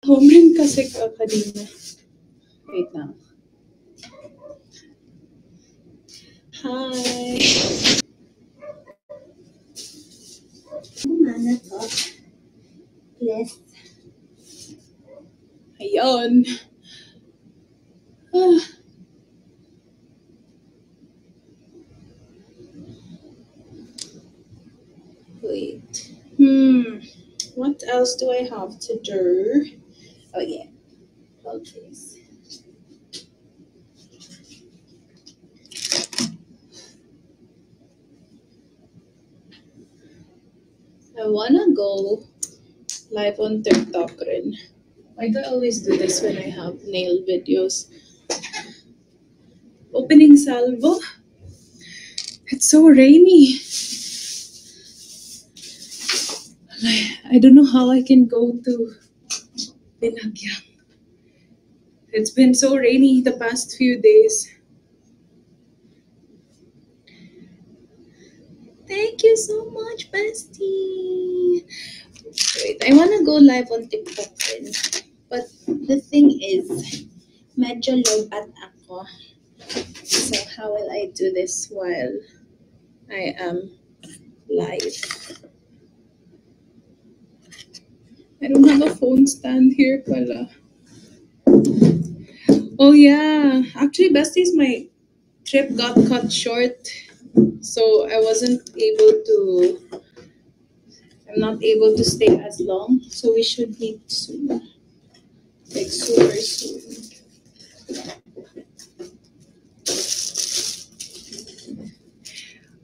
Home rin kasi kanina. Wait lang. Hi! Mana to? Yes. Ayun. Ah. Wait. What else do I have to do? Oh yeah. Okay. I wanna go live on TikTok rin. Why do I always do this when I have nail videos? Opening salvo. It's so rainy. I don't know how I can go to Binagyan. It's been so rainy the past few days. Thank you so much, bestie. Wait, I wanna go live on TikTok rin. But the thing is, medyo low at ako. So how will I do this while I am live? I don't have a phone stand here pala. Oh yeah, actually besties, my trip got cut short. So I wasn't able to, I'm not able to stay as long. So we should meet soon. Like super soon.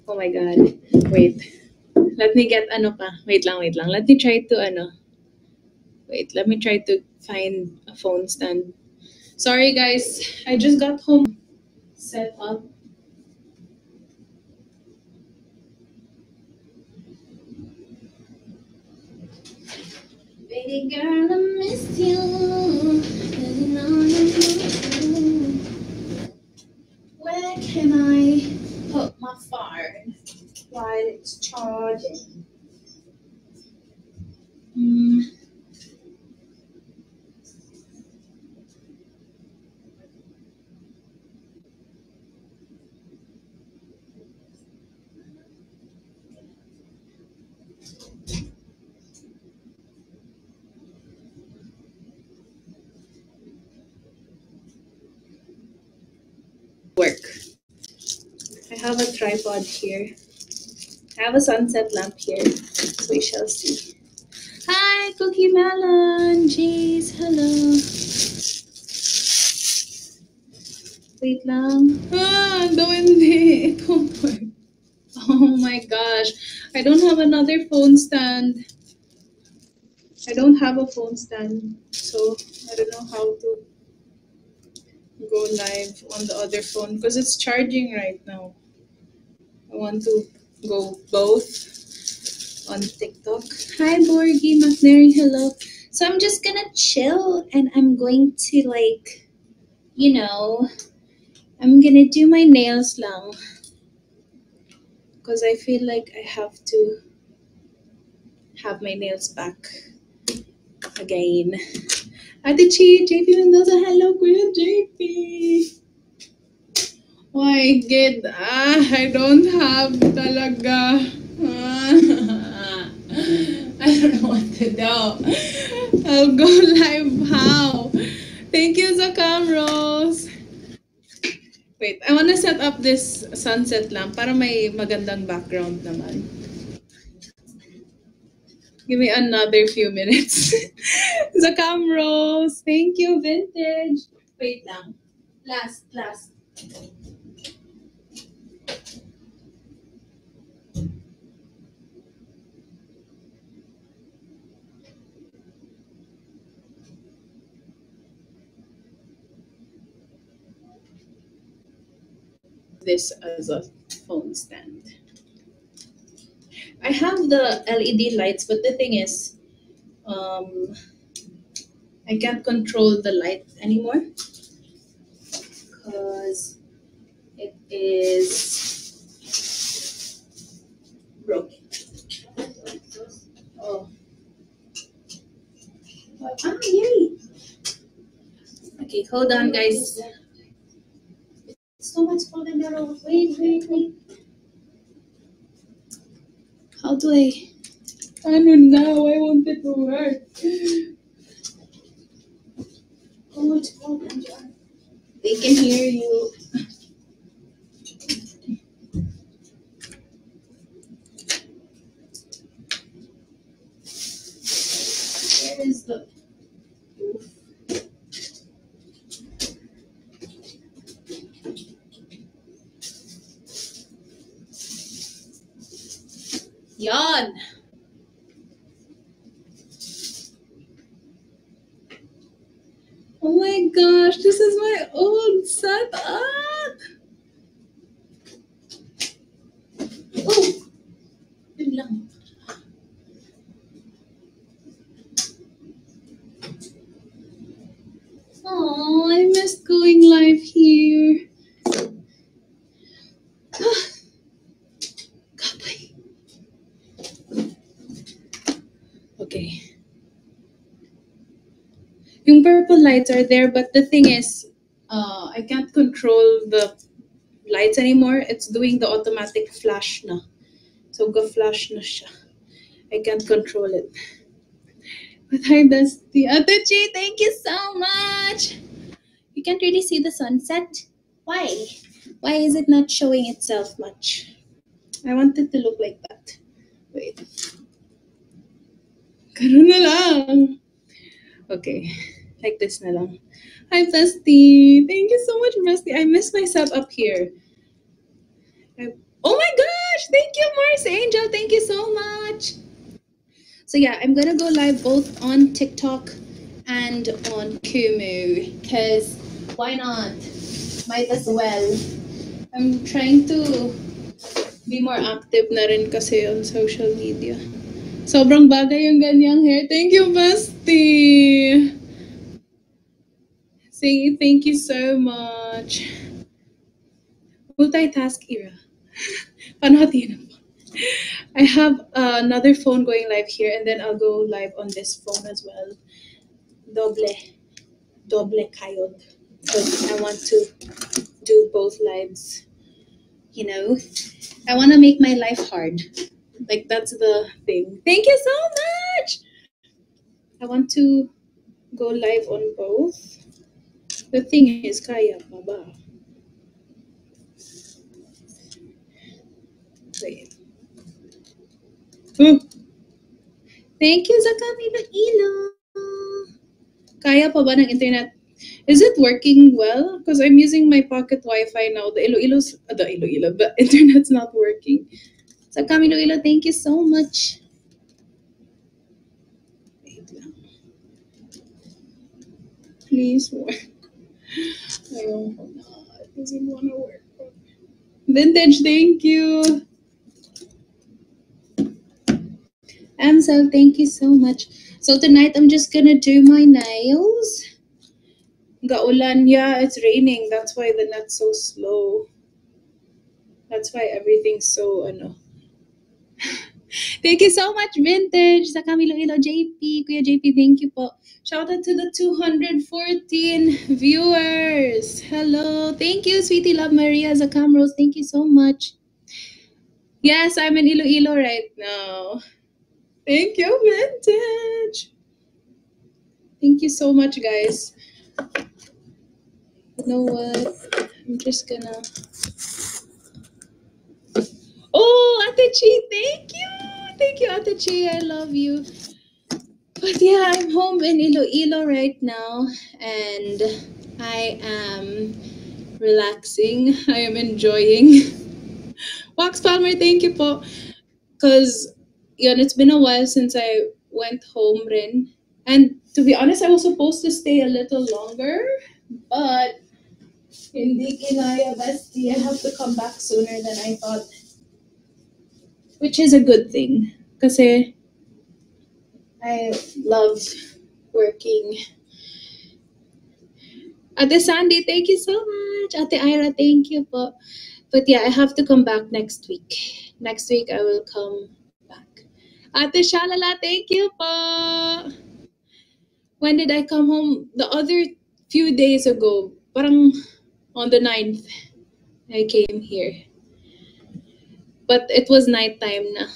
Oh my god. Wait. Let me get ano pa. Wait lang. Let me try to let me try to find a phone stand. Sorry guys. I just got home set up. Baby girl, I miss you. Where can I put my phone while it's charging? Work. I have a tripod here. I have a sunset lamp here. So we shall see. Hi, Cookie Melon. Jeez, hello. Wait lang. Duwende. It won't work. Oh my gosh. I don't have another phone stand. I don't have a phone stand. So I don't know how to go live on the other phone because it's charging right now. I want to go both on TikTok. Hi, Borgie McNary. Hello. So I'm just gonna chill and I'm going to like, you know, I'm gonna do my nails lang because I feel like I have to have my nails back again. Ate Chi, JP Mendoza. Hello, Kuya JP. My God, I don't have talaga. I don't know what to do. I'll go live how? Thank you, Zacamros. Wait, I wanna set up this sunset lamp para may magandang background naman. Give me another few minutes. Zacamros, thank you, vintage. Wait lang. Last. This as a phone stand. I have the LED lights, but the thing is, I can't control the light anymore because it is broken. Oh. Yay! Okay, hold on, guys. It's too much for the narrow. Wait. How do I? Ano na? Why won't it work? Too much for the narrow. They can hear you. Where is the? Yan. Oh my gosh, this is my old setup. Oh, yun lang. Oh, I missed going live here. Kapay. Okay. Yung purple lights are there, but the thing is, I can't control the lights anymore. It's doing the automatic flash na. So, ga-flash na siya. I can't control it. But hi, Dusty. Ate Chi, thank you so much. You can't really see the sunset. Why? Why is it not showing itself much? I want it to look like that. Wait. Ganun na lang. Okay. Like this na lang. Hi, Dusty. Thank you so much, Dusty. I miss myself up here. Oh my gosh! Thank you, Mars Angel. Thank you so much. So yeah, I'm gonna go live both on TikTok and on Kumu, because why not? Might as well. I'm trying to be more active na rin kasi on social media. Sobrang bagay yung ganyang hair. Thank you, Basti! Say thank you so much. Multitask era. Panatin. I have another phone going live here, and then I'll go live on this phone as well. Doble kayod. Because I want to do both lives. You know, I want to make my life hard. Like, that's the thing. Thank you so much. I want to go live on both. The thing is, kaya pa ba? Wait. Thank you, Zakami Ilo. Kaya pa ba ng internet? Is it working well? Because I'm using my pocket Wi-Fi now. The internet's not working. Zakami Ilo, thank you so much. Wait lang. Please work. Oh, no, it doesn't want to work. Vintage, thank you. Amsel, thank you so much. So tonight I'm just gonna do my nails. Gaulan, yeah, it's raining. That's why the net's so slow. That's why everything's so Thank you so much, Vintage. Sa Iloilo JP. Kuya JP, thank you po. Shout out to the 214 viewers. Hello. Thank you, Sweetie Love Maria Zakam Rose. Thank you so much. Yes, I'm in Iloilo right now. Thank you, Vintage. Thank you so much, guys. You know what? I'm just gonna... Oh, Ate Chi, thank you! Thank you, Ate Chi. I love you. But yeah, I'm home in Iloilo right now, and I am relaxing. I am enjoying. Wax Palmer, thank you po. Because, it's been a while since I went home rin. And to be honest, I was supposed to stay a little longer, but hindi kinaya, Basti. I have to come back sooner than I thought. Which is a good thing. Kasi I love working. Ate Sandy, thank you so much. Ate Ira, thank you po. But yeah, I have to come back next week. Next week, I will come back. Ate Shalala, thank you po. When did I come home? The other few days ago, parang on the 9th, I came here. But it was nighttime na.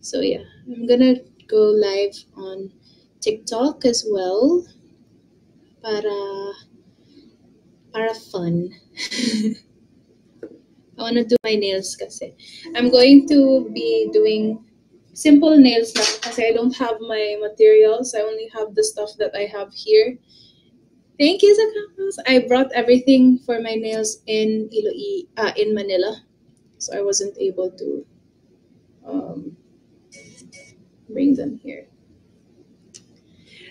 So yeah, I'm gonna go live on TikTok as well para fun. I wanna do my nails kasi. I'm going to be doing simple nails lang kasi I don't have my materials. I only have the stuff that I have here. Thank you, Zakamos. I brought everything for my nails in in Manila, so I wasn't able to um, bring them here.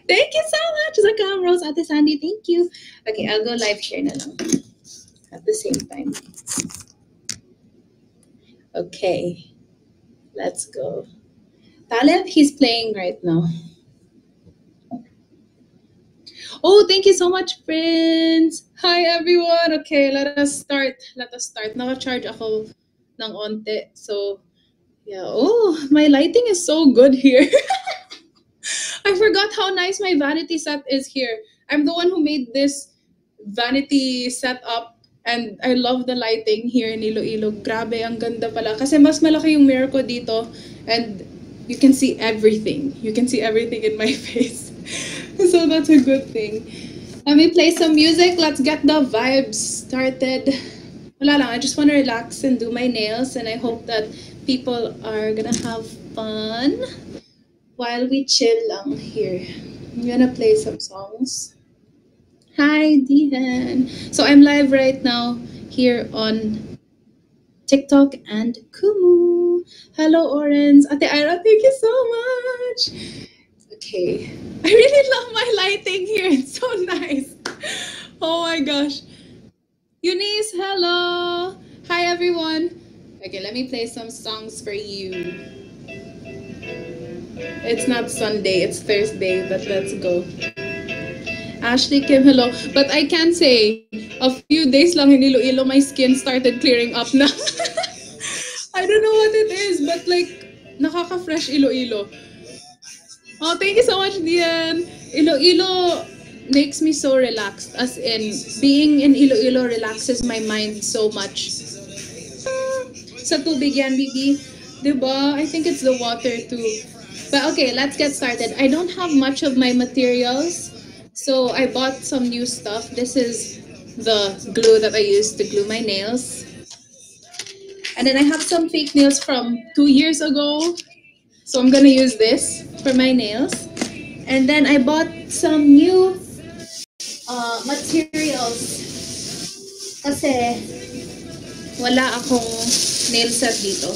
Thank you so much, Zakam Rose, Ate Sandy. Thank you. Okay, I'll go live here na lang at the same time. Okay, let's go. Taleb, he's playing right now. Oh, thank you so much, Prince. Hi, everyone. Okay, let us start. Naka-charge ako ng onte. So, yeah. Oh, my lighting is so good here. I forgot how nice my vanity set is here. I'm the one who made this vanity setup and I love the lighting here in Iloilo. Grabe, ang ganda pala. Kasi mas malaki yung mirror ko dito and you can see everything. You can see everything in my face. So that's a good thing. Let me play some music. Let's get the vibes started. Wala lang, I just want to relax and do my nails and I hope that people are gonna have fun while we chill lang here. I'm gonna play some songs. Hi, Dihan. So I'm live right now here on TikTok and Kumu. Hello, Orange. Ate Ira, thank you so much. Okay. I really love my lighting here. It's so nice. Oh my gosh. Eunice, hello. Hi, everyone. Okay, let me play some songs for you. It's not Sunday, it's Thursday, but let's go. Ashley Kim, hello. But I can say, a few days lang in Iloilo, my skin started clearing up na. I don't know what it is, but like, nakaka-fresh Iloilo. Oh, thank you so much, Dian. Iloilo makes me so relaxed. As in, being in Iloilo relaxes my mind so much. Sa tubig yan, Bibi. Diba? I think it's the water too. But okay, let's get started. I don't have much of my materials, so I bought some new stuff. This is the glue that I use to glue my nails. And then I have some fake nails from 2 years ago. So I'm gonna use this for my nails. And then I bought some new materials. Kasi wala akong nail set dito.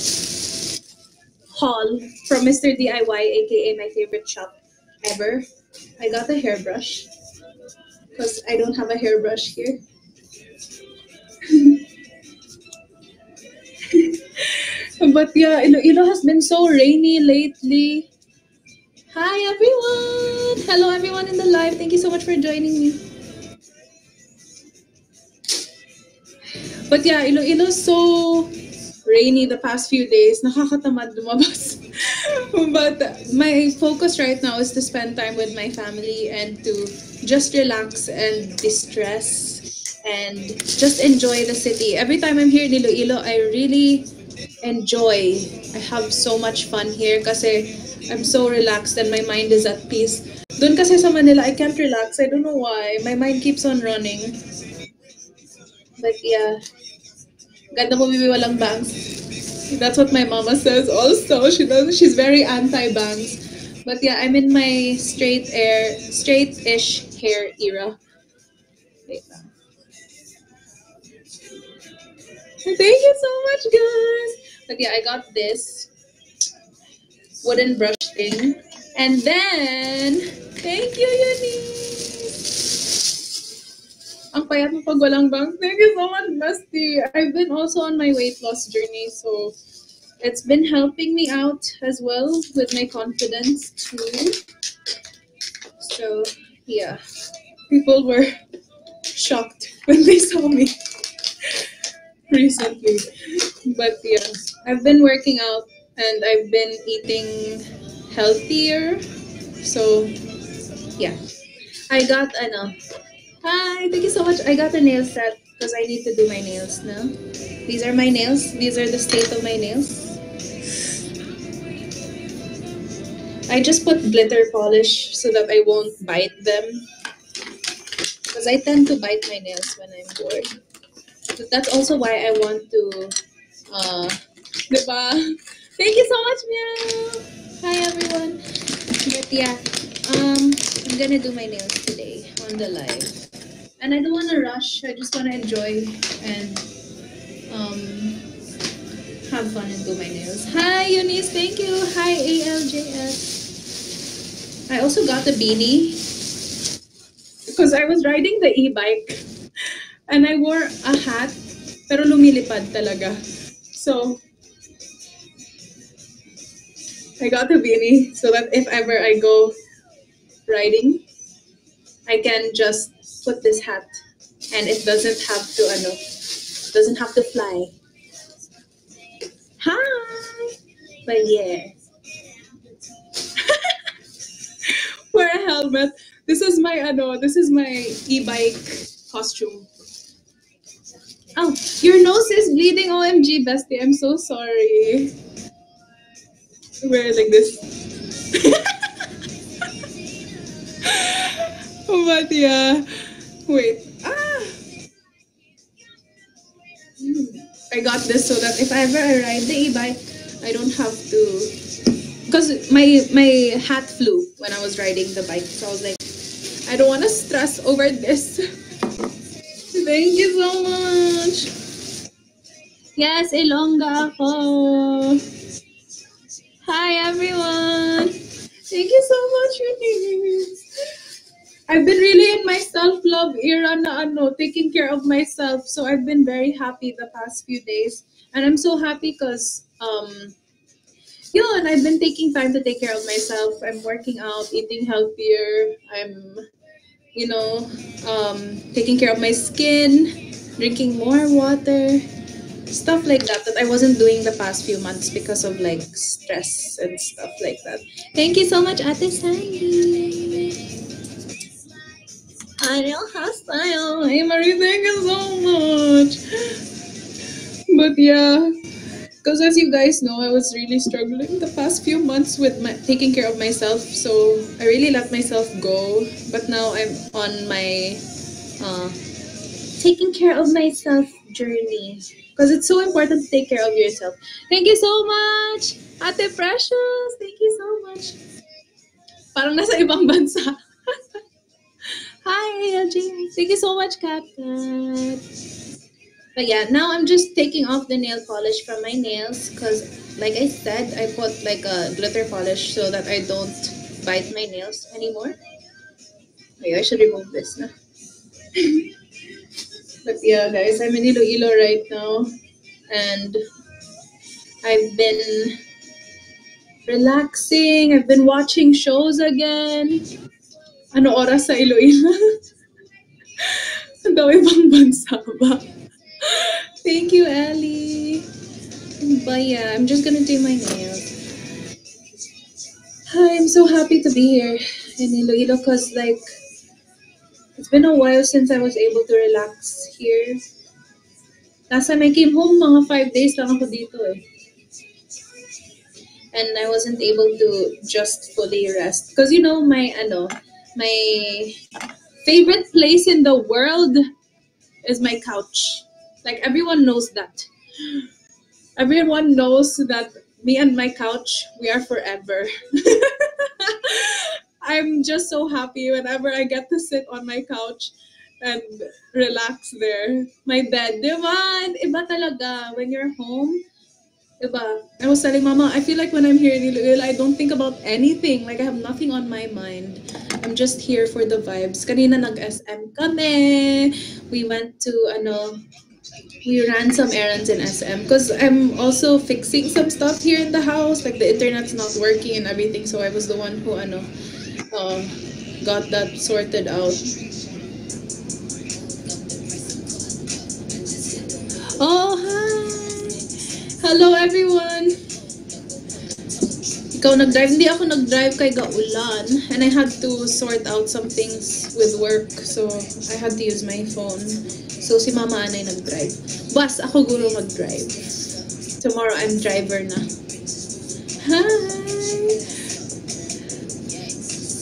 Haul from Mr. DIY, aka my favorite shop ever. I got a hairbrush because I don't have a hairbrush here. But yeah, Iloilo has been so rainy lately. Hi everyone! Hello everyone in the live. Thank you so much for joining me. But yeah, Iloilo's so rainy the past few days. Nakakatamad lumabas. But my focus right now is to spend time with my family and to just relax and distress and just enjoy the city. Every time I'm here in Iloilo, I really enjoy. I have so much fun here kasi I'm so relaxed and my mind is at peace. Doon kasi sa Manila, I can't relax. I don't know why. My mind keeps on running. But yeah, ganda mo bibi walang bangs. That's what my mama says also. She's very anti-bangs. But yeah, I'm in my straight-ish hair era. Wait lang. Thank you so much, guys. But yeah, I got this wooden brush thing. And then, thank you, Eunice. Ang payat mo pag walang bangs. Thank you so much, Bestie. I've been also on my weight loss journey, so it's been helping me out as well with my confidence too. So yeah, people were shocked when they saw me recently. But yeah, I've been working out and I've been eating healthier. So yeah, I got ano. Hi, thank you so much. I got a nail set because I need to do my nails now. These are my nails. These are the state of my nails. I just put glitter polish so that I won't bite them because I tend to bite my nails when I'm bored. But that's also why I want to, diba? Thank you so much, Meow. Hi, everyone. But yeah, I'm gonna do my nails today on the live. And I don't want to rush. I just want to enjoy and um, have fun and do my nails. Hi, Eunice. Thank you. Hi, ALJS. I also got a beanie because I was riding the e-bike and I wore a hat pero lumilipad talaga. So, I got a beanie so that if ever I go riding, I can just put this hat and it doesn't have to doesn't have to fly. Hi! But yeah. Wear a helmet. This is my e-bike costume. Oh, your nose is bleeding. OMG, bestie. I'm so sorry. Wear it like this. But yeah. Wait. I got this so that if ever I ride the e-bike, I don't have to. Because my hat flew when I was riding the bike. So I was like, I don't want to stress over this. Thank you so much. Yes, Ilongga ako. Hi, everyone. Thank you so much, Eunice. I've been really in my self-love era na taking care of myself. So I've been very happy the past few days. And I'm so happy because, and I've been taking time to take care of myself. I'm working out, eating healthier. I'm, taking care of my skin, drinking more water, stuff like that I wasn't doing the past few months because of like stress and stuff like that. Thank you so much, Ate Sandy. Ariel Hostile. Hey, Marie, thank you so much. But yeah, because as you guys know, I was really struggling the past few months with taking care of myself. So I really let myself go. But now I'm on my taking care of myself journey. Because it's so important to take care of yourself. Thank you so much, Ate Precious. Thank you so much. Parang nasa ibang bansa. Hi, LJ. Thank you so much, Kat. But yeah, now I'm just taking off the nail polish from my nails because, like I said, I put like a glitter polish so that I don't bite my nails anymore. Okay, I should remove this now. But yeah, guys, I'm in Iloilo right now, and I've been relaxing. I've been watching shows again. Ano oras sa Iloilo? Ang daw ibang bansa ba? Thank you, Ellie. But yeah, I'm just gonna do my nails. I'm so happy to be here in Iloilo because like it's been a while since I was able to relax here. Last time I came home, mga 5 days lang ako dito eh. And I wasn't able to just fully rest. Because my favorite place in the world is my couch. Like everyone knows that. Everyone knows that me and my couch, we are forever. I'm just so happy whenever I get to sit on my couch and relax there. My bed, diba? Iba talaga when you're home. Diba? I was telling Mama, I feel like when I'm here in Iloilo, I don't think about anything. Like I have nothing on my mind. I'm just here for the vibes. Kanina nag-SM kami. We went to, we ran some errands in SM because I'm also fixing some stuff here in the house. Like the internet's not working and everything. So I was the one who, got that sorted out. Oh, hi. Hello, everyone. Ikaw nag-drive? Hindi ako nag-drive kay gaulan. And I had to sort out some things with work. So, I had to use my phone. So, si Mama Anay nag-drive. Bas, ako guro mag-drive. Tomorrow, I'm driver na. Hi!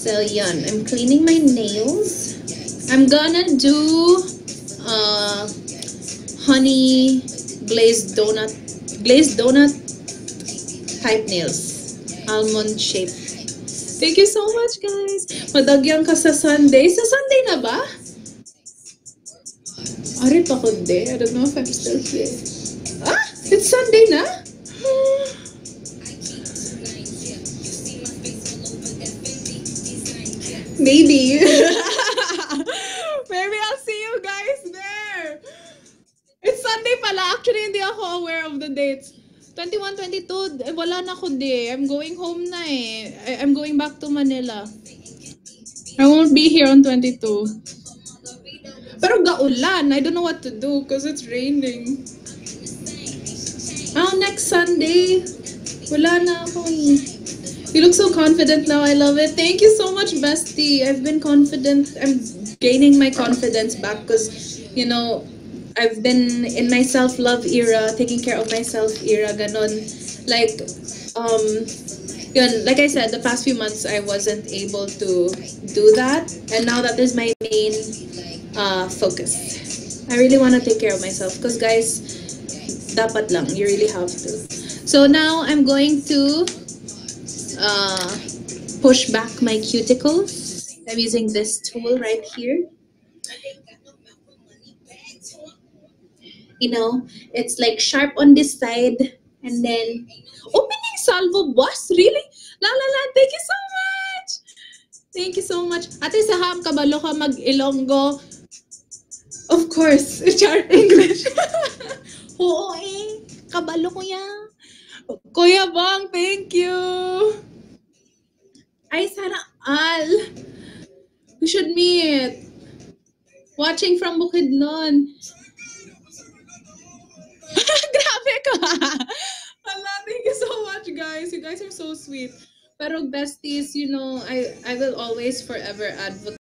So, yun. I'm cleaning my nails. I'm gonna do honey glazed donut type nails. Almond shape. Thank you so much, guys. Madagyan ka sa Sunday. Sa Sunday na ba? Ari pa kundi. I don't know if I'm still here. Ah! It's Sunday na? Maybe. Maybe I'll see you guys there. It's Sunday pala. Actually, hindi ako aware of the dates. 21, 22, wala na kundi. I'm going home na eh. I'm going back to Manila. I won't be here on 22. Pero gaulan. I don't know what to do because it's raining. Oh, next Sunday. Wala na ako eh. You look so confident now. I love it. Thank you so much, bestie. I've been confident. I'm gaining my confidence back because, you know, I've been in my self-love era, taking care of myself era, ganon. Like, yun, like I said, the past few months I wasn't able to do that. And now that is my main focus. I really want to take care of myself because guys, dapat lang, you really have to. So now I'm going to push back my cuticles. I'm using this tool right here. You know, it's like sharp on this side and then opening salvo boss, really? La la la, thank you so much. Thank you so much. Ate Saham, kabalo ka mag-Ilonggo. Of course, char English. Oo eh, kabalo ko yan. Kuya Bang, thank you. Ay, Sara Al. We should meet. Watching from Bukidnon. Grabe ka. Hala, thank you so much, guys. You guys are so sweet. Pero besties, you know, I will always forever advocate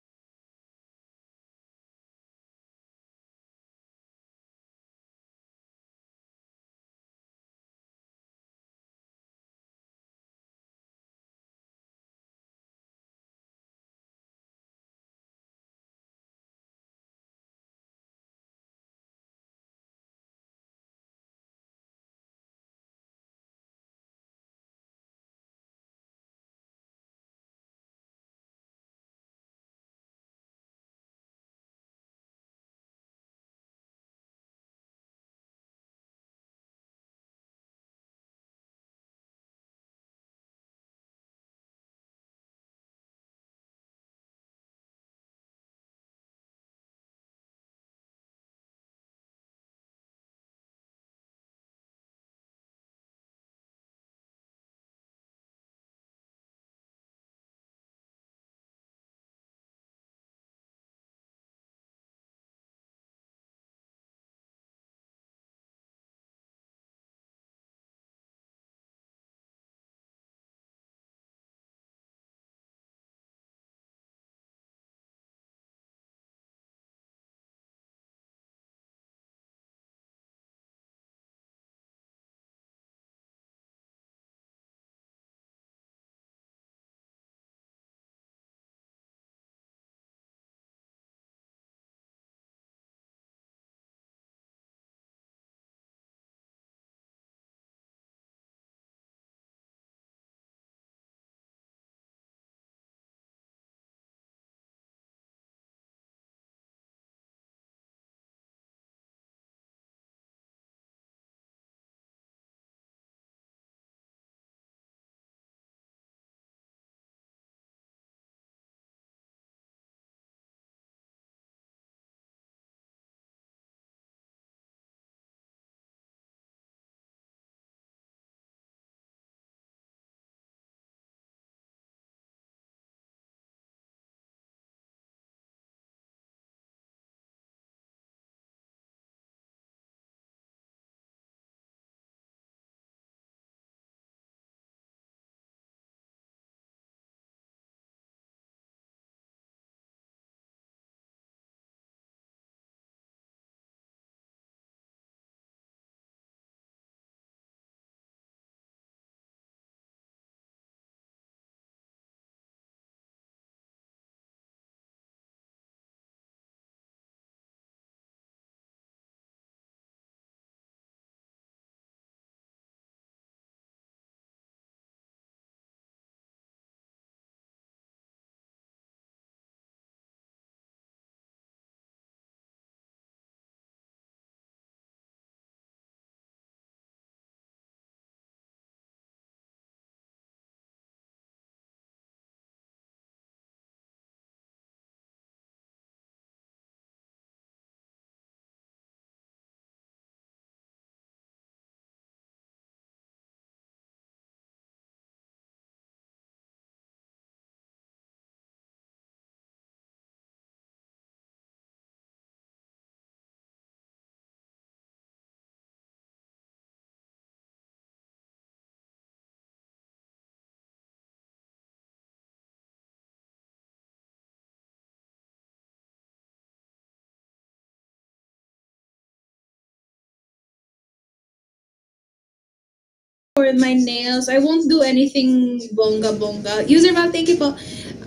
for my nails. I won't do anything bonga bonga. User Val, thank you po.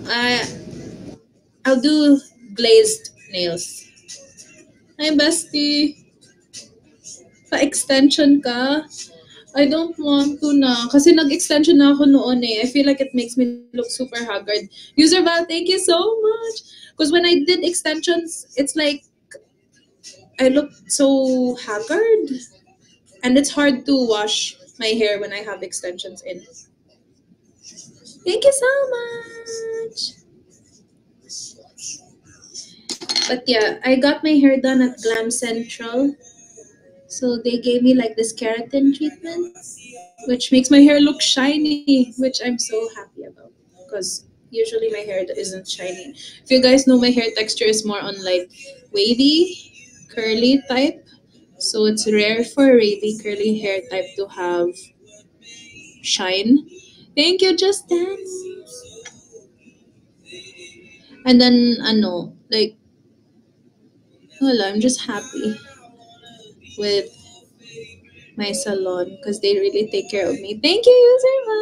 Uh, I'll do glazed nails. Hi, bestie. Pa-extension ka? I don't want to na. Kasi nag-extension na ako noon eh. I feel like it makes me look super haggard. User Val, thank you so much. Because when I did extensions, it's like I look so haggard. And it's hard to wash my hair when I have extensions in. Thank you so much. But yeah, I got my hair done at Glam Central. So they gave me like this keratin treatment, which makes my hair look shiny, which I'm so happy about. Because usually my hair isn't shiny. If you guys know, my hair texture is more on like wavy, curly type. So it's rare for wavy, curly hair type to have shine. Thank you, Justin. And then, like, I'm just happy with my salon because they really take care of me. Thank you, Userva.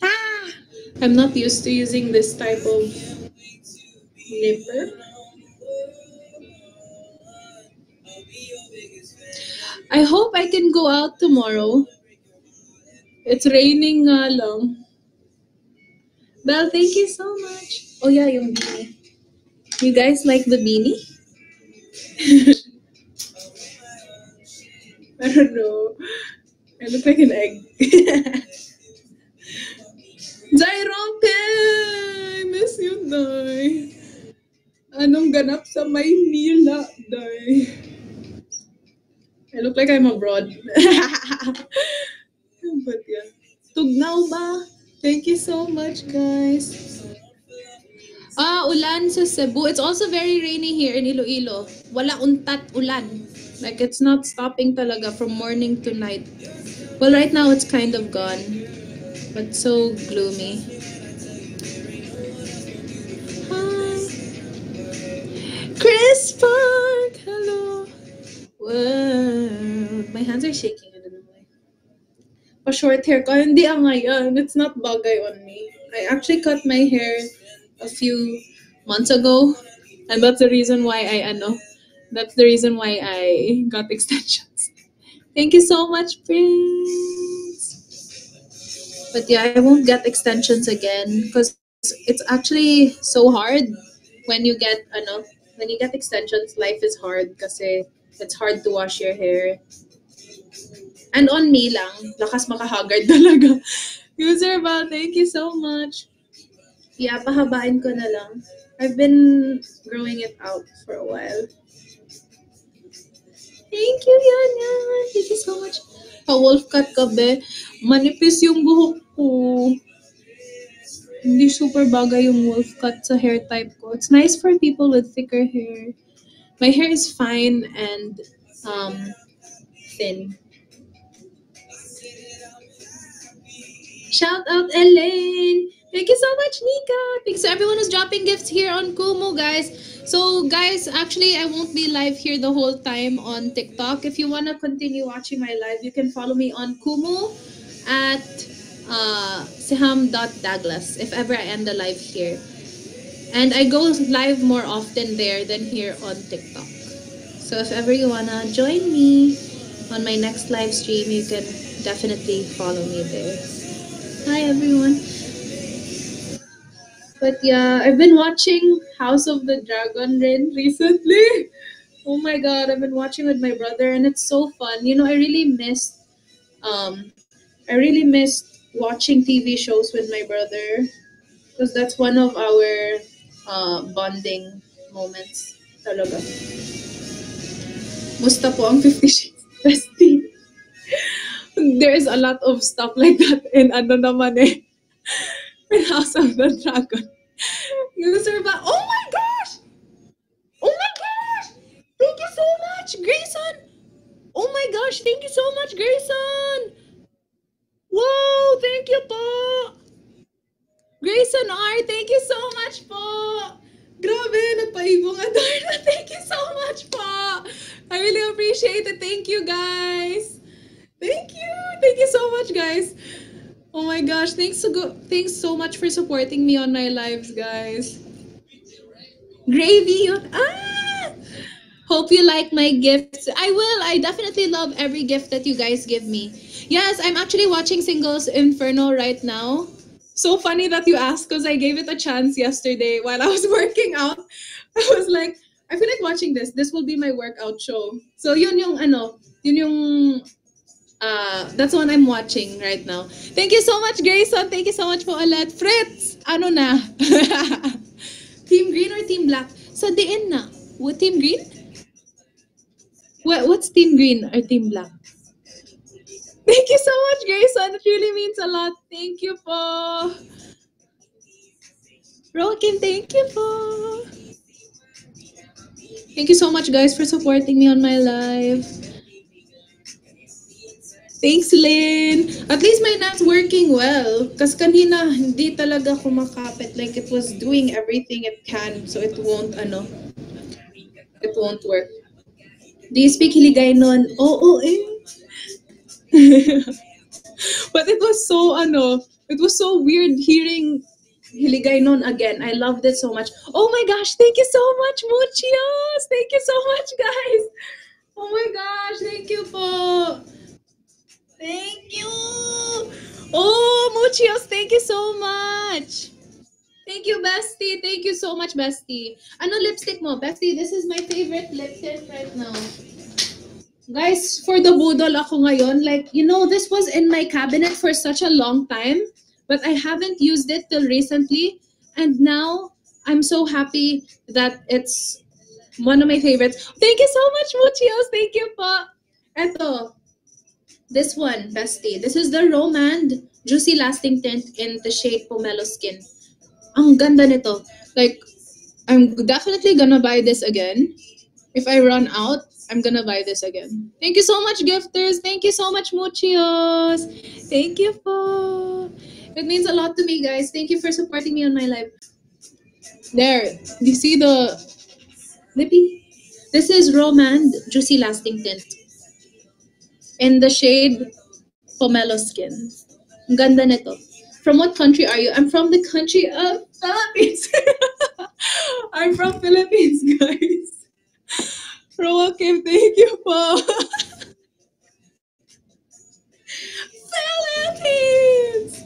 Ah, I'm not used to using this type of nipper. I hope I can go out tomorrow. It's raining nga lang. Belle, thank you so much. Oh yeah, yung beanie. You guys like the beanie? I don't know. I look like an egg. Jairoke! I miss you, Day. Anong ganap sa Maynila, Day? I look like I'm abroad. But yeah. Tugnaw ba? Thank you so much, guys. Ulan sa Cebu. It's also very rainy here in Iloilo. Wala untat ulan. Like, it's not stopping talaga from morning to night. Well, right now, it's kind of gone. But so gloomy. Hi. Chris Park! Hello. Whoa. My hands are shaking. I don't know why. Pa-short hair ko. Hindi ngayon. It's not bagay on me. I actually cut my hair a few months ago. And that's the reason why that's the reason why I got extensions. Thank you so much, Prince. But yeah, I won't get extensions again because it's actually so hard when you get extensions. Life is hard because it's hard to wash your hair. And on me lang, lakas makahagard talaga. User Val, thank you so much. Yeah, pahabain ko na lang. I've been growing it out for a while. Thank you, Yana. Thank you so much. Pa-wolf cut ka, be. Manipis yung buhok ko. Hindi super bagay yung wolf cut sa hair type ko. It's nice for people with thicker hair. My hair is fine and thin. Shout out Elaine. Thank you so much, Nika. Thanks to everyone who's dropping gifts here on Kumu, guys. So, guys, actually, I won't be live here the whole time on TikTok. If you want to continue watching my live, you can follow me on Kumu at siham.douglas if ever I end the live here. And I go live more often there than here on TikTok. So if ever you want to join me on my next live stream, you can definitely follow me there. Hi, everyone. But yeah, I've been watching House of the Dragon Rin recently. Oh my god, I've been watching with my brother and it's so fun. I really missed watching TV shows with my brother because that's one of our bonding moments talaga. Musta po ang 50 Shades Bestie? There is a lot of stuff like that in in House of the Dragon. User ba? Oh my gosh! Oh my gosh! Thank you so much, Grayson! Oh my gosh, thank you so much, Grayson! Wow, thank you po! Grayson R, thank you so much po! Grabe, nagpaibong Adorno. Thank you so much po. I really appreciate it. Thank you, guys. Thank you. Thank you so much, guys. Oh my gosh, thanks so much for supporting me on my lives, guys. Gravy. Ah! Hope you like my gifts. I will. I definitely love every gift that you guys give me. Yes, I'm actually watching Singles Inferno right now. So funny that you asked because I gave it a chance yesterday while I was working out. I was like, I feel like watching this. This will be my workout show. So yun yung that's what I'm watching right now. Thank you so much, Grayson. Thank you so much po ulit. Fritz, ano na? Team Green or Team Black? Sa diin na. What, Team Green? What's Team Green or Team Black? Thank you so much, Grayson. It really means a lot. Thank you po. Rokim, thank you po. Thank you so much, guys, for supporting me on my live. Thanks, Lynn. At least my nat's working well. Kasi kanina, hindi talaga kumakapit. Like, it was doing everything it can. So, it won't work. Do you speak Hiligaynon? Oo, eh. But it was so weird hearing Hiligaynon again. I loved it so much. Oh my gosh, thank you so much, Muchios. Thank you so much, guys. Oh my gosh, thank you po. Thank you. Oh, Muchios, thank you so much. Thank you, Bestie. Thank you so much, Bestie. Ano lipstick mo? Bestie, this is my favorite lip tint right now. Guys, for the budol ako ngayon, like, this was in my cabinet for such a long time, but I haven't used it till recently. And now, I'm so happy that it's one of my favorites. Thank you so much, Muchios. Thank you po. Eto. This one, Bestie. This is the Romand Juicy Lasting Tint in the shade Pomelo Skin. Ang ganda nito. Like, I'm definitely gonna buy this again. If I run out, I'm gonna buy this again. Thank you so much, gifters. Thank you so much, Muchios. Thank you po. It means a lot to me, guys. Thank you for supporting me on my live. There. You see the lippy? This is Romand Juicy Lasting Tint in the shade Pomelo Skin. Ang ganda nito. From what country are you? I'm from the country of Philippines. I'm from Philippines, guys. Roakim, thank you po. Philippines!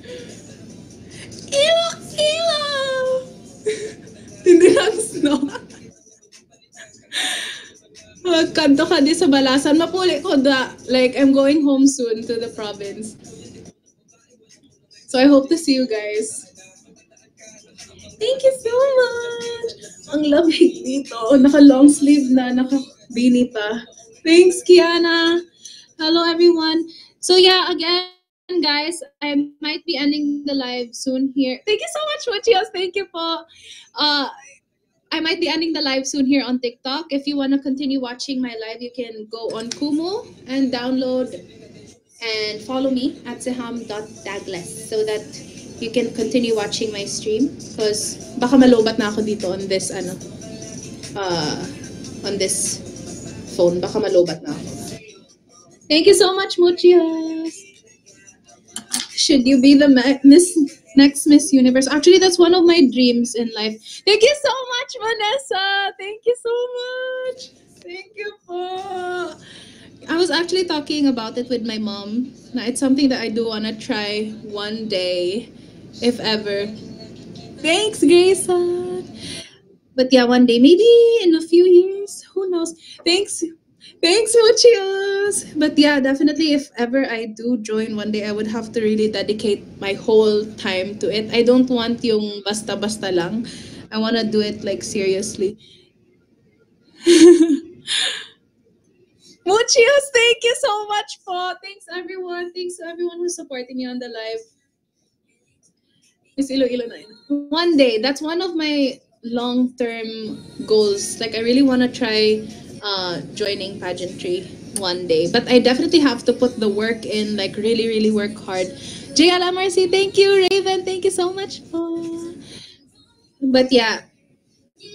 Ilo! Tindinans, no? Kanto ka di sa balasan. Mapuli ko da. Like, I'm going home soon to the province. So I hope to see you guys. Thank you so much. Ang lamig dito. Naka-long sleeve na, naka-beanie pa. Thanks, Kiana. Hello, everyone. So yeah, again, guys, I might be ending the live soon here. Thank you so much, Muchios. Thank you po. I might be ending the live soon here on TikTok. If you want to continue watching my live, you can go on Kumu and download and follow me at seham.douglas so that you can continue watching my stream because baka malobat na ako dito on this on this phone. Baka malobat na ako. Thank you so much, Muchios. Should you be the next Miss Universe? Actually, that's one of my dreams in life. Thank you so much, Vanessa. Thank you so much. Thank you po. I was actually talking about it with my mom. It's something that I do want to try one day, if ever. Thanks, Grayson. But yeah, one day, maybe in a few years, who knows? Thanks, Muchios. But yeah, definitely, if ever I do join one day, I would have to really dedicate my whole time to it. I don't want yung basta-basta lang. I want to do it like seriously. Muchios, thank you so much po. Thanks everyone. Thanks to everyone who's supporting me on the live. Miss Iloilo na yun. One day, that's one of my long-term goals. Like, I really want to try joining pageantry one day. But I definitely have to put the work in, like really, really work hard. Jayala Marcy, thank you. Raven, thank you so much po. But yeah,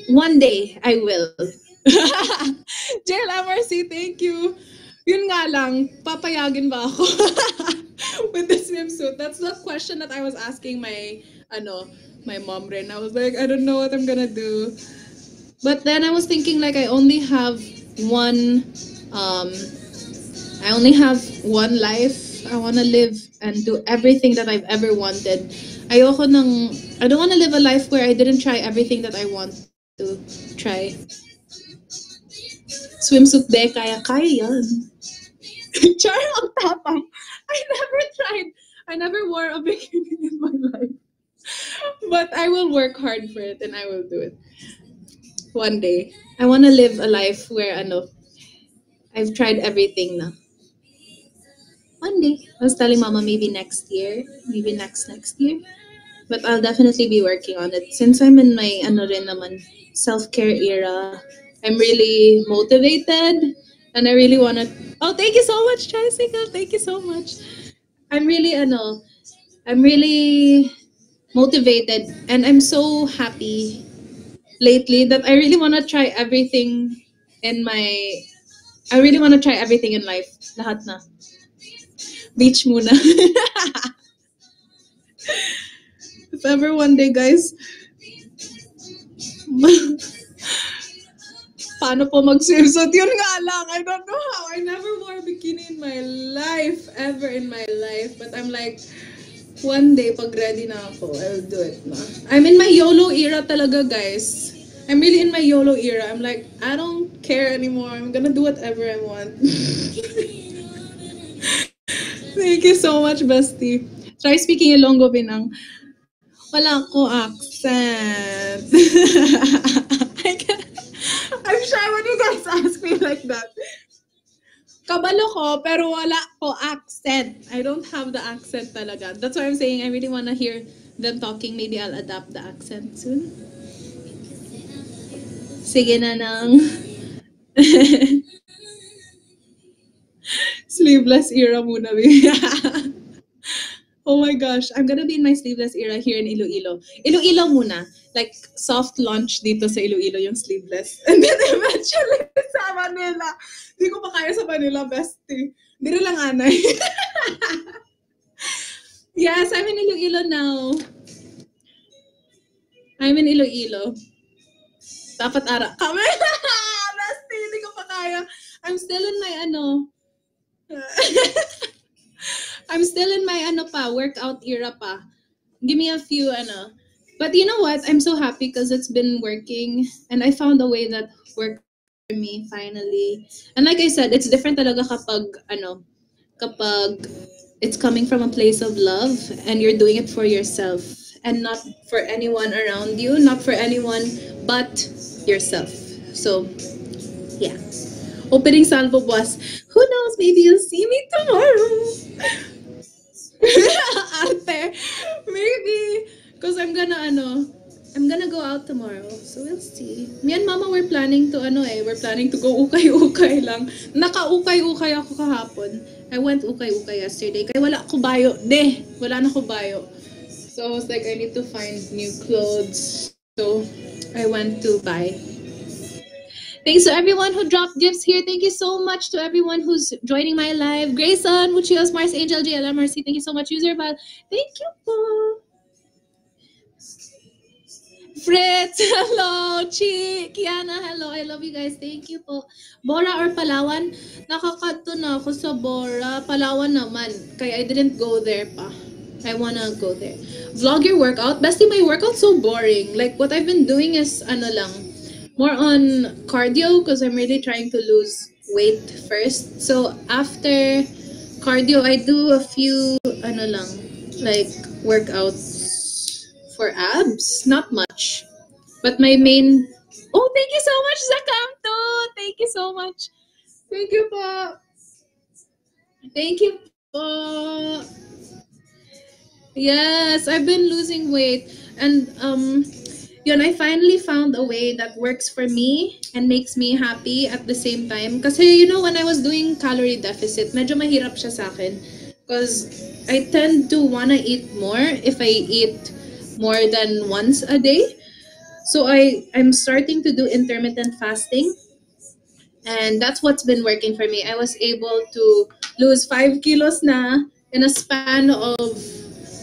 One day, I will. JLMRC, thank you. Yun nga lang, papayagin ba ako with the swimsuit? That's the question that I was asking my mom rin. I was like, I don't know what I'm gonna do. But then I was thinking like I only have um one life. I want to live and do everything that I've ever wanted. I don't want to live a life where I didn't try everything that I want to try. Swimsuit de, kaya yan. Char, ang tapang. I never tried. I never wore a bikini in my life. But I will work hard for it and I will do it. One day. I want to live a life where I've tried everything na. One day. I was telling mama maybe next year, maybe next year. But I'll definitely be working on it. Since I'm in my rin naman, self-care era, I'm really motivated and I really want to. Oh, thank you so much, Tricycle. Thank you so much. I'm really motivated and I'm so happy lately that I really want to try everything in my I really want to try everything in life. Lahat na. Beach muna. If ever one day, guys, paano po mag-swimsuit? Yun nga lang. I don't know how. I never wore a bikini in my life. Ever in my life. But I'm like, one day, pag ready na ako, I'll do it na. I'm in my YOLO era talaga, guys. I'm really in my YOLO era. I'm like, I don't care anymore. I'm gonna do whatever I want. Thank you so much, bestie. Try speaking Ilonggo, Binang. Wala ko accent. I'm shy when you guys ask me like that. Kabalo ko, pero wala ko accent. I don't have the accent talaga. That's why I'm saying I really want to hear them talking. Maybe I'll adapt the accent soon. Sige na nang. Sleeveless era muna, baby. Oh my gosh, I'm gonna be in my sleeveless era here in Iloilo. Iloilo muna. Like, soft launch dito sa Iloilo yung sleeveless. And then eventually sa Manila. Hindi ko pa kaya sa Manila, bestie. Hindi lang anay. Yes, I'm in Iloilo now. I'm in Iloilo. Dapat ara. Kami! Bestie, hindi ko pa kaya. I'm still in my I'm still in my workout era pa. Give me a few But you know what? I'm so happy because it's been working and I found a way that worked for me finally. And like I said, it's different talaga kapag it's coming from a place of love and you're doing it for yourself and not for anyone around you, not for anyone but yourself. So, yeah. Opening salvo was, who knows, maybe you'll see me tomorrow. Arte, maybe. Because I'm gonna go out tomorrow. So we'll see. Me and Mama, we're planning to go ukay-ukay lang. Naka-ukay-ukay ako kahapon. I went ukay-ukay yesterday. Kaya wala ko bayo. Wala na ko bayo. So I was like, I need to find new clothes. So I went to buy. Thanks to everyone who dropped gifts here. Thank you so much to everyone who's joining my live. Grayson, Muchios, Mars Angel, JLMRC. Thank you so much, Userbal. Thank you po. Fritz, hello. Chi, Kiana, hello. I love you guys. Thank you po. Bora or Palawan? Nakakadto na ako sa Bora. Palawan naman. Kaya I didn't go there pa. I wanna go there. Vlog your workout. Bestie, my workout's so boring. Like, what I've been doing is, more on cardio because I'm really trying to lose weight first. So after cardio, I do a few like workouts for abs. Not much. But my main... Oh, thank you so much, Zakamto! Thank you so much. Thank you po. Thank you po. Yes, I've been losing weight. And I finally found a way that works for me and makes me happy at the same time. Kasi, when I was doing calorie deficit, medyo mahirap siya sa akin. Because I tend to wanna eat more if I eat more than once a day. So I'm starting to do intermittent fasting, and that's what's been working for me. I was able to lose 5 kilos na in a span of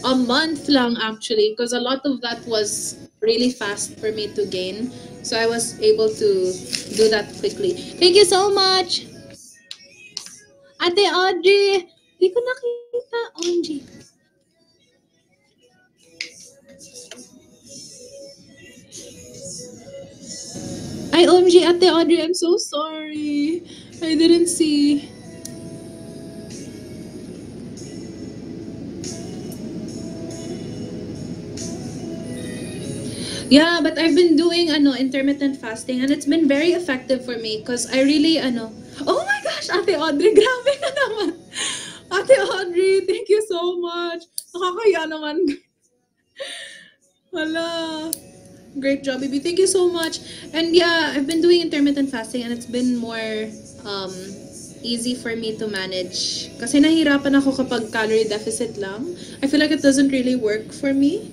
a month lang actually, because a lot of that was really fast for me to gain. So I was able to do that quickly. Thank you so much, Ate Audrey. Di ko nakita, OMG. Ay, OMG, Ate Audrey, I'm so sorry. I didn't see. Yeah, but I've been doing intermittent fasting, and it's been very effective for me because I really Oh my gosh, Ate Audrey, grabe ka naman. Ate Audrey, thank you so much. Nakakaya naman. Wala. Great job, baby. Thank you so much. And yeah, I've been doing intermittent fasting, and it's been more um easy for me to manage. Kasi nahihirapan ako kapag calorie deficit lang. I feel like it doesn't really work for me.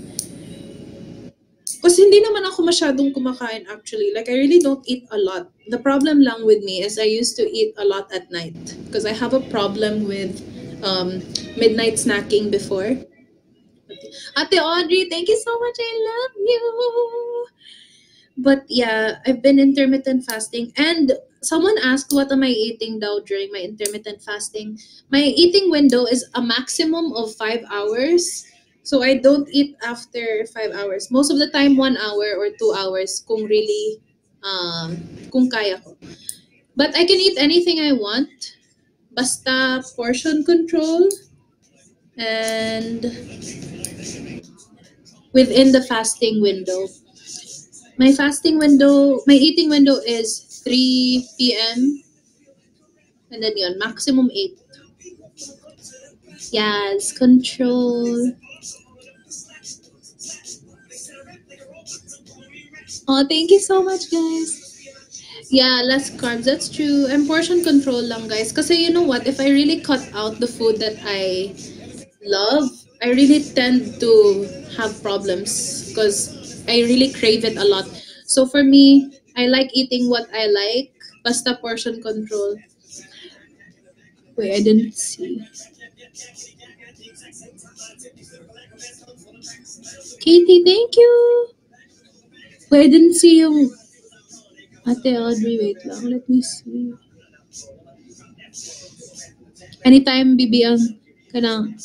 Kasi hindi naman ako masyadong kumakain actually. Like, I really don't eat a lot. The problem lang with me is I used to eat a lot at night. Because I have a problem with midnight snacking before. Ate Audrey, thank you so much. I love you. But yeah, I've been intermittent fasting. And someone asked, what am I eating daw during my intermittent fasting? My eating window is a maximum of 5 hours. So I don't eat after 5 hours. Most of the time, 1 hour or 2 hours kung really, kung kaya ko. But I can eat anything I want. Basta portion control and within the fasting window. My eating window is 3 p.m. and then yun, maximum 8. Yes, control. Oh, thank you so much, guys. Yeah, less carbs. That's true. And portion control lang, guys. Kasi you know what? If I really cut out the food that I love, I really tend to have problems because I really crave it a lot. So for me, I like eating what I like. Basta portion control. Wait, I didn't see. Katie, thank you. Wait, I didn't see yung Ate Audrey. Wait lang, let me see. Anytime bibi ang kanang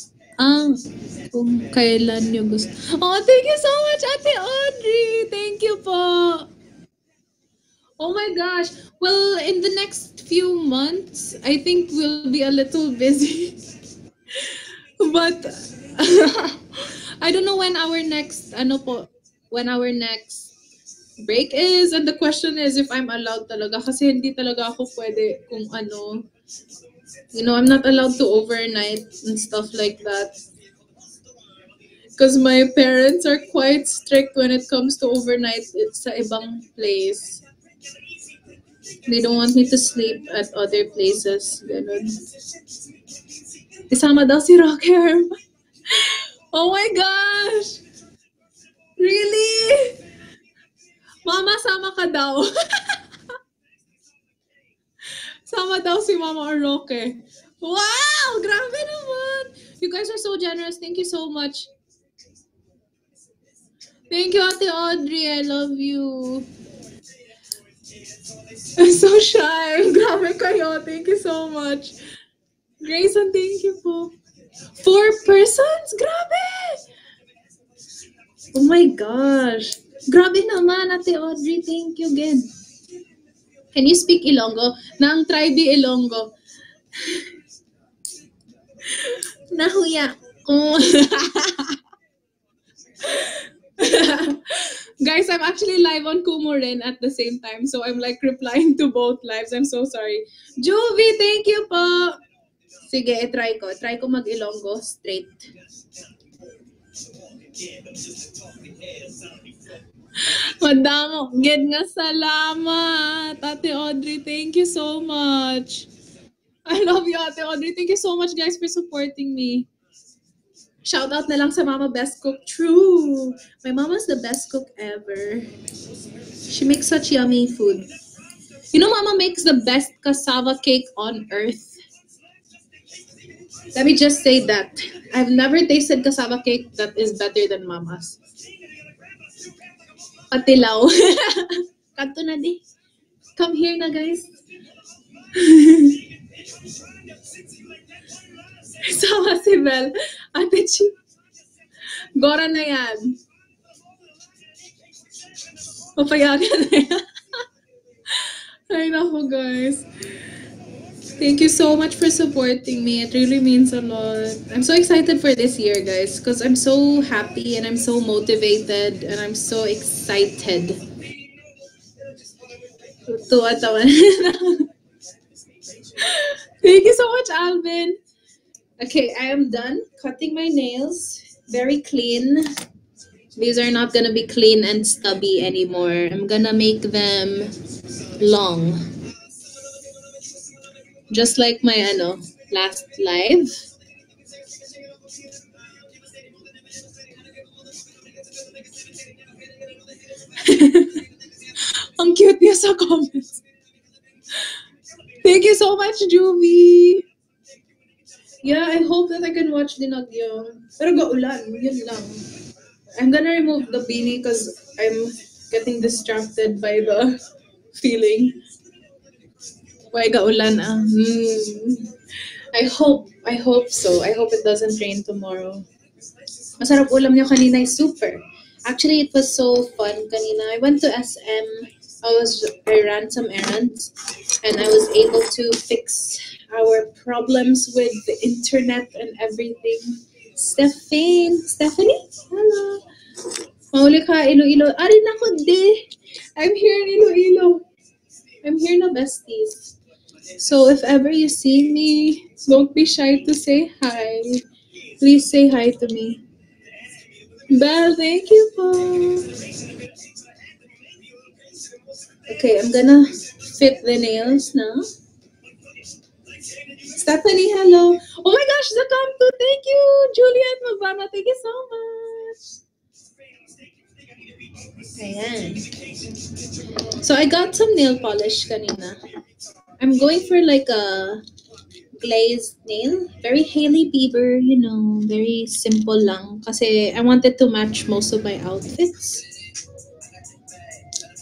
kung kailan nyo gusto. Oh, thank you so much, Ate Audrey. Thank you po. Oh my gosh. Well, in the next few months, I think we'll be a little busy. But I don't know when our next break is, and the question is if I'm allowed talaga kasi hindi talaga ako pwede kung I'm not allowed to overnight and stuff like that. Because my parents are quite strict when it comes to overnight sa ibang place. They don't want me to sleep at other places. Ganun. Isama daw si Rocky Herm. Oh my gosh! Really? Mama, sama ka daw. Sama daw si Mama or Roque. Wow! Grabe naman! You guys are so generous. Thank you so much. Thank you, Ate Audrey. I love you. I'm so shy. Grabe kayo. Thank you so much. Grayson, thank you po. 4 persons? Grabe! Oh my gosh. Grabe naman, Ate Audrey. Thank you again. Can you speak Ilonggo? Nang try di Ilonggo. Nahuya ko. Guys, I'm actually live on Kumu rin at the same time. So I'm like replying to both lives. I'm so sorry. Juvie, thank you po. Sige, try ko. Try ko mag-Ilonggo straight. Madamo. Ged nga salamat. Ate Audrey, thank you so much. I love you, Ate Audrey. Thank you so much, guys, for supporting me. Shout out na lang sa mama best cook. True. My mama's the best cook ever. She makes such yummy food. You know, mama makes the best cassava cake on earth. Let me just say that. I've never tasted cassava cake that is better than mama's. Patilaw. Kanto na di. Come here na, guys. Sama si Bel. Ate Chi. Gora na yan. Papayagan na yan. Ay, naku, guys. Thank you so much for supporting me. It really means a lot. I'm so excited for this year, guys, because I'm so happy and I'm so motivated and I'm so excited. Tuwa-tawa. Thank you so much, Alvin. Okay, I am done cutting my nails. Very clean. These are not gonna be clean and stubby anymore. I'm gonna make them long. Just like my last live. Ang cute niya sa comments. Thank you so much, Juvie. Yeah, I hope that I can watch Dinagyo. Pero gaulan, yun lang. I'm gonna remove the beanie because I'm getting distracted by the feeling. Why gaulan ah? I hope so. I hope it doesn't rain tomorrow. Masarap ulam niya kanina is super. Actually, it was so fun kanina. I went to SM. I ran some errands and I was able to fix our problems with the internet and everything. Stephanie? Hello. Mauli ka, Iloilo. Arin ako, di. I'm here in Iloilo. I'm here na, besties. So if ever you see me, don't be shy to say hi. Please say hi to me. Belle, thank you po. Okay, I'm gonna fit the nails now. Stephanie, hello. Oh my gosh, Zakamto, thank you. Juliet Magbana, thank you so much. Ayan. So I got some nail polish kanina. I'm going for like a glazed nail. Very Hailey Bieber, very simple lang. Kasi I wanted to match most of my outfits.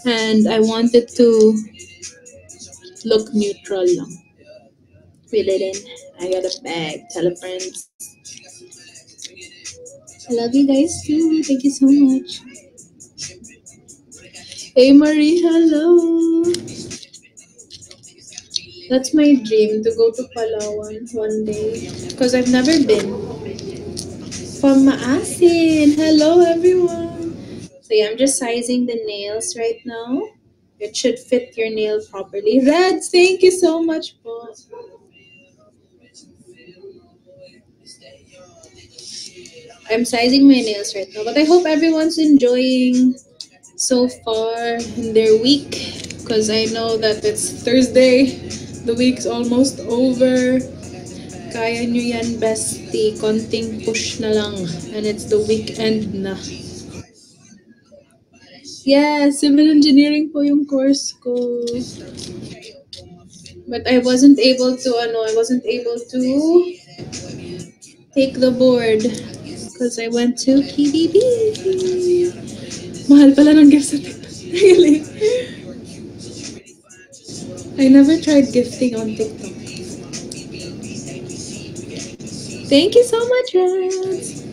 And I wanted to look neutral lang. Fill it in. I got a bag. Tell a friends. I love you guys too. Thank you so much. Hey Marie, hello. That's my dream, to go to Palawan one day. Because I've never been. From Maasin. Hello everyone. So yeah, I'm just sizing the nails right now. It should fit your nail properly. Reds, thank you so much po. I'm sizing my nails right now. But I hope everyone's enjoying so far in their week. Because I know that it's Thursday. The week's almost over. Kaya nyo yan, bestie. Konting push na lang. And it's the weekend na. Yeah, civil engineering po yung course ko. But I wasn't able to take the board because I went to PBB. Mahal pala ng gift sa TikTok. Really? I never tried gifting on TikTok. Thank you so much, Reds.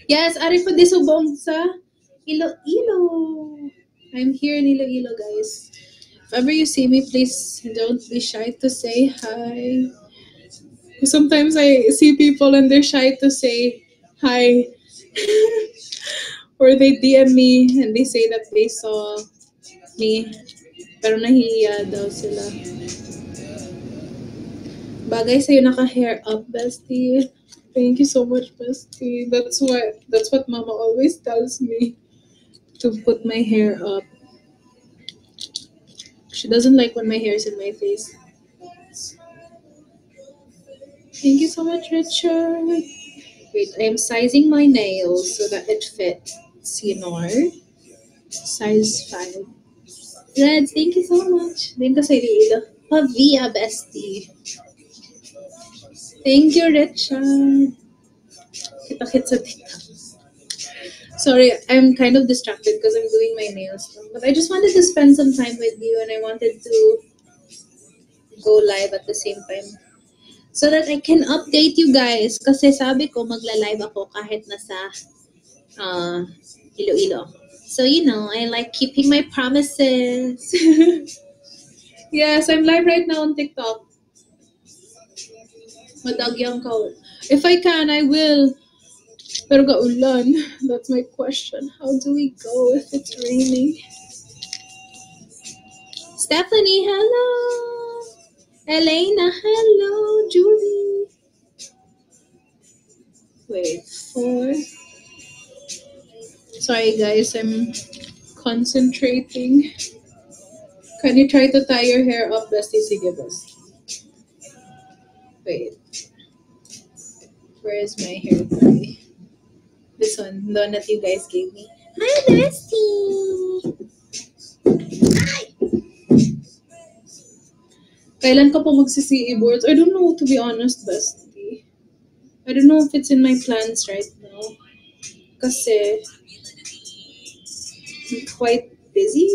Yes, ari po di subong sa Iloilo. I'm here in Iloilo, guys. If ever you see me, please don't be shy to say hi. Sometimes I see people and they're shy to say hi. Or they DM me and they say that they saw me. Pero nahihiya daw sila. Bagay sa'yo naka-hair up, bestie. Thank you so much, bestie. That's what Mama always tells me. To put my hair up. She doesn't like when my hair is in my face. Thank you so much, Richard. Wait, I'm sizing my nails so that it fits. Size 5. Red, thank you so much. Thank you sa ilo. Pavia, bestie. Thank you, Richard. Kita-kit sa TikTok. Sorry, I'm kind of distracted because I'm doing my nails now. But I just wanted to spend some time with you and I wanted to go live at the same time. So that I can update you guys. Kasi sabi ko, magla-live ako kahit nasa Iloilo. So, I like keeping my promises. Yes, I'm live right now on TikTok. Madagyang ka. If I can, I will. Pero gaulan. That's my question. How do we go if it's raining? Stephanie, hello. Elena, hello. Julie. Wait, 4. Sorry guys, I'm concentrating. Can you try to tie your hair up, bestie? Sige, best. Wait. Where is my hair tie? This one, the one that you guys gave me. Hi, bestie! Kailan ka pa magsi-CE boards? I don't know, to be honest, bestie. I don't know if it's in my plans right now. Kasi I'm quite busy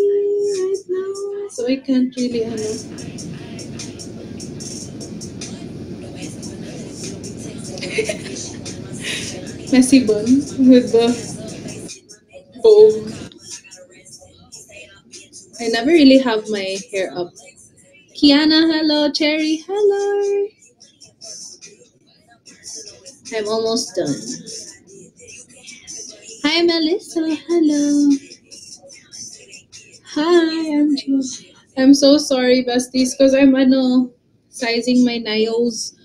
right now, so I can't really, messy bun with the bow. I never really have my hair up. Kiana, hello. Cherry, hello. I'm almost done. Hi, Melissa, hello. Hi, Angela. I'm so sorry, besties, because I'm sizing my nails.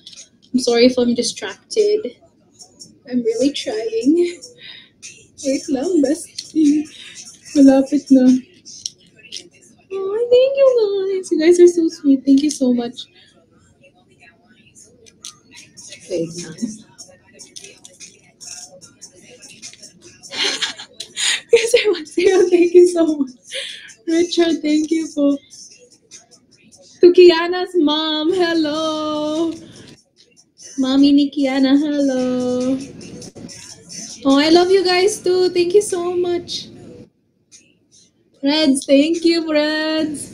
I'm sorry if I'm distracted. I'm really trying. Wait lang, bestie. Malapit na. Oh, thank you guys. You guys are so sweet. Thank you so much. Wait lang. Thank you so much. Richard, thank you for. To Kiana's mom, hello. Mommy ni Kiana, hello. Oh, I love you guys too. Thank you so much. Reds, thank you, Reds.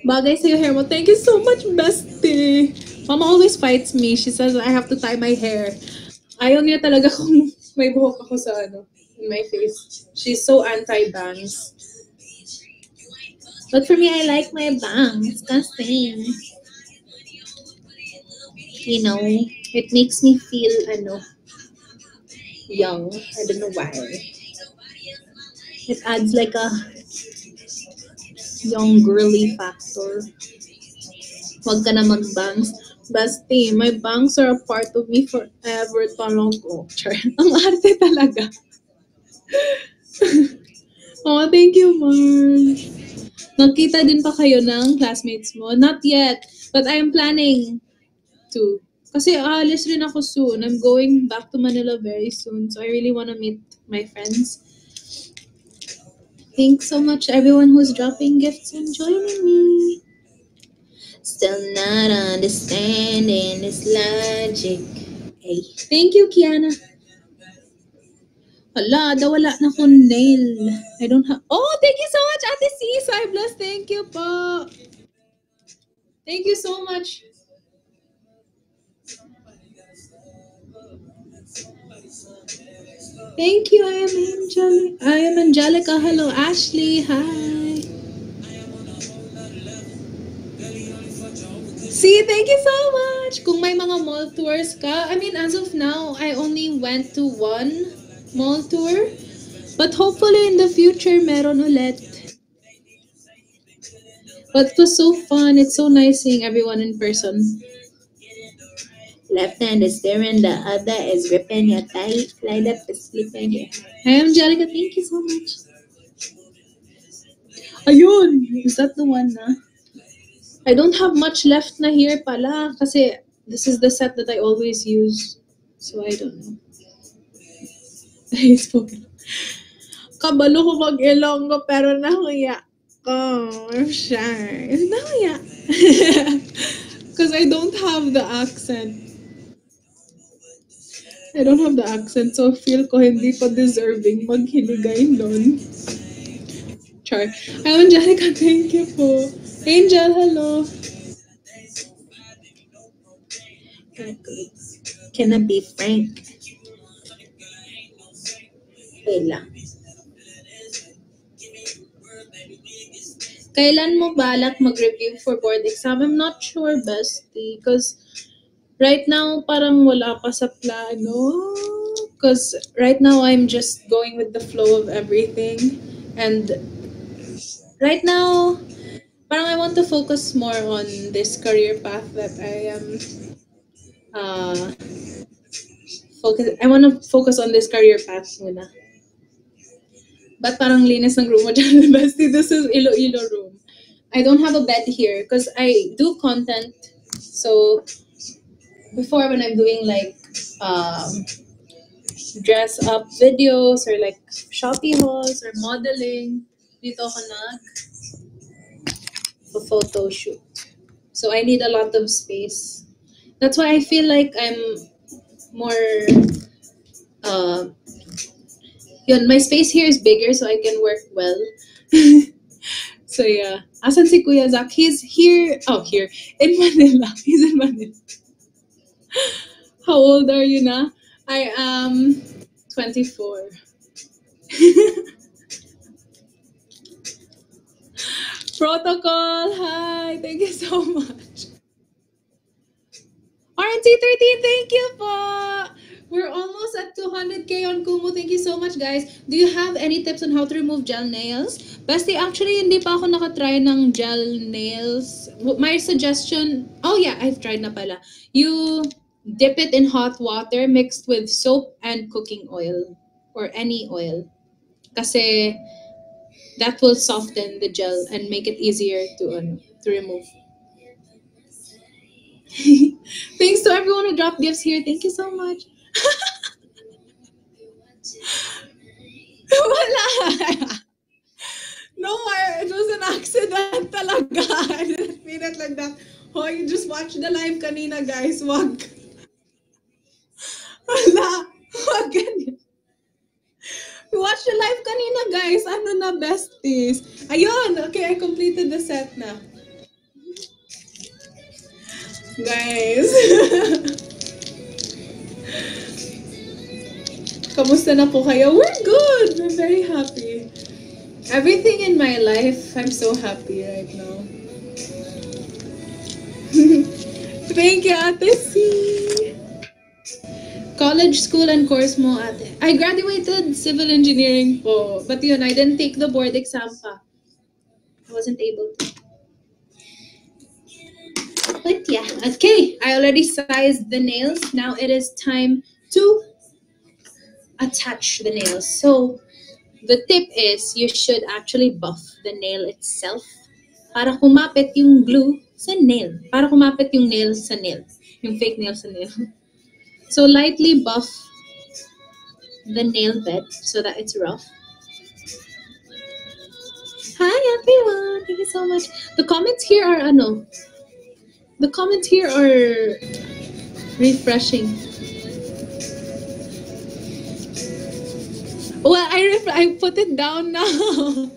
Bagay sa'yo hair mo. Thank you so much, bestie. Mama always fights me. She says I have to tie my hair. Ayaw niya talaga kung may buhok ako sa in my face. She's so anti-bangs. But for me, I like my bangs kasi, it makes me feel, young. I don't know why. It adds like a young girly factor. Wag ka na mag-bangs. Bestie, my bangs are a part of me forever. Talaga. Ang arte talaga. Oh, thank you, Marge. Nagkita din pa kayo ng classmates mo? Not yet, but I am planning to. Kasi aalis rin ako soon. I'm going back to Manila very soon, so I really want to meet my friends. Thanks so much everyone who's dropping gifts and joining me. Still not understanding this logic. Hey, thank you, Kiana. Hala, wala na akong nail. I don't have... Oh, thank you so much, Ate C. Cybless. Thank you po. Thank you so much. Thank you. I am Angelica. Hello, Ashley. Hi. See, thank you so much. Kung may mga mall tours ka, as of now, I only went to one mall tour. But hopefully in the future, meron ulit. But it was so fun. It's so nice seeing everyone in person. Left hand is staring, the other is gripping your thigh. Slide up is sleeping here. Hi, Angelica. Thank you so much. Ayun! Is that the one na? I don't have much left na here pala kasi this is the set that I always use. So I don't know. I spoke. Kabalo ko mag-Ilonggo pero nahuya ko. I'm shy. Nahuya. Because I don't have the accent. I don't have the accent, so feel ko hindi ko deserving maghiligay nun. Char. Hi, Angelica, thank you po. Angel, hello. Can I be frank? Wait lang. Kailan mo balak mag-review for board exam? I'm not sure, bestie. Because right now, parang wala pa sa plano. Because right now, I'm just going with the flow of everything. And right now, parang I want to focus more on this career path that I am I want to focus on this career path muna. But parang linis ng room mo dyan, bestie. This is Iloilo room. I don't have a bed here because I do content. So before, when I'm doing like dress up videos or like Shopee hauls or modeling, dito ako photo shoot. So I need a lot of space. That's why I feel like I'm more yun, my space here is bigger so I can work well. So yeah. Asan si Kuya Zach? He's here. Oh, here. In Manila. He's in Manila. How old are you na? I am 24. Protocol. Hi. Thank you so much. RNC13, thank you po. We're almost at 200k on Kumu. Thank you so much, guys. Do you have any tips on how to remove gel nails? Bestie, actually, hindi pa ako nakatry ng gel nails. My suggestion, oh yeah, I've tried na pala. You dip it in hot water mixed with soap and cooking oil or any oil. Kasi that will soften the gel and make it easier to remove. Thanks to everyone who dropped gifts here. Thank you so much. Wala. No, it was an accident talaga. I didn't mean it like that. Oh, you just watched the live kanina, guys. Wag. Wala. Wag ganyan. You watched the live kanina, guys. Ano na, besties? Ayun. Okay, I completed the set na. Guys. Kamusta na po kayo? We're good. We're very happy. Everything in my life, I'm so happy right now. Thank you, Ate C. College, school, and course mo, ate. I graduated civil engineering po. But yun, I didn't take the board exam pa. I wasn't able to. But yeah, okay. I already sized the nails. Now it is time to attach the nails. So the tip is you should actually buff the nail itself para kumapit yung glue sa nail. Para kumapit yung nail sa nail. Yung fake nail sa nail. So lightly buff the nail bed so that it's rough. Hi everyone! Thank you so much. The comments here are The comments here are refreshing. Well, I put it down now.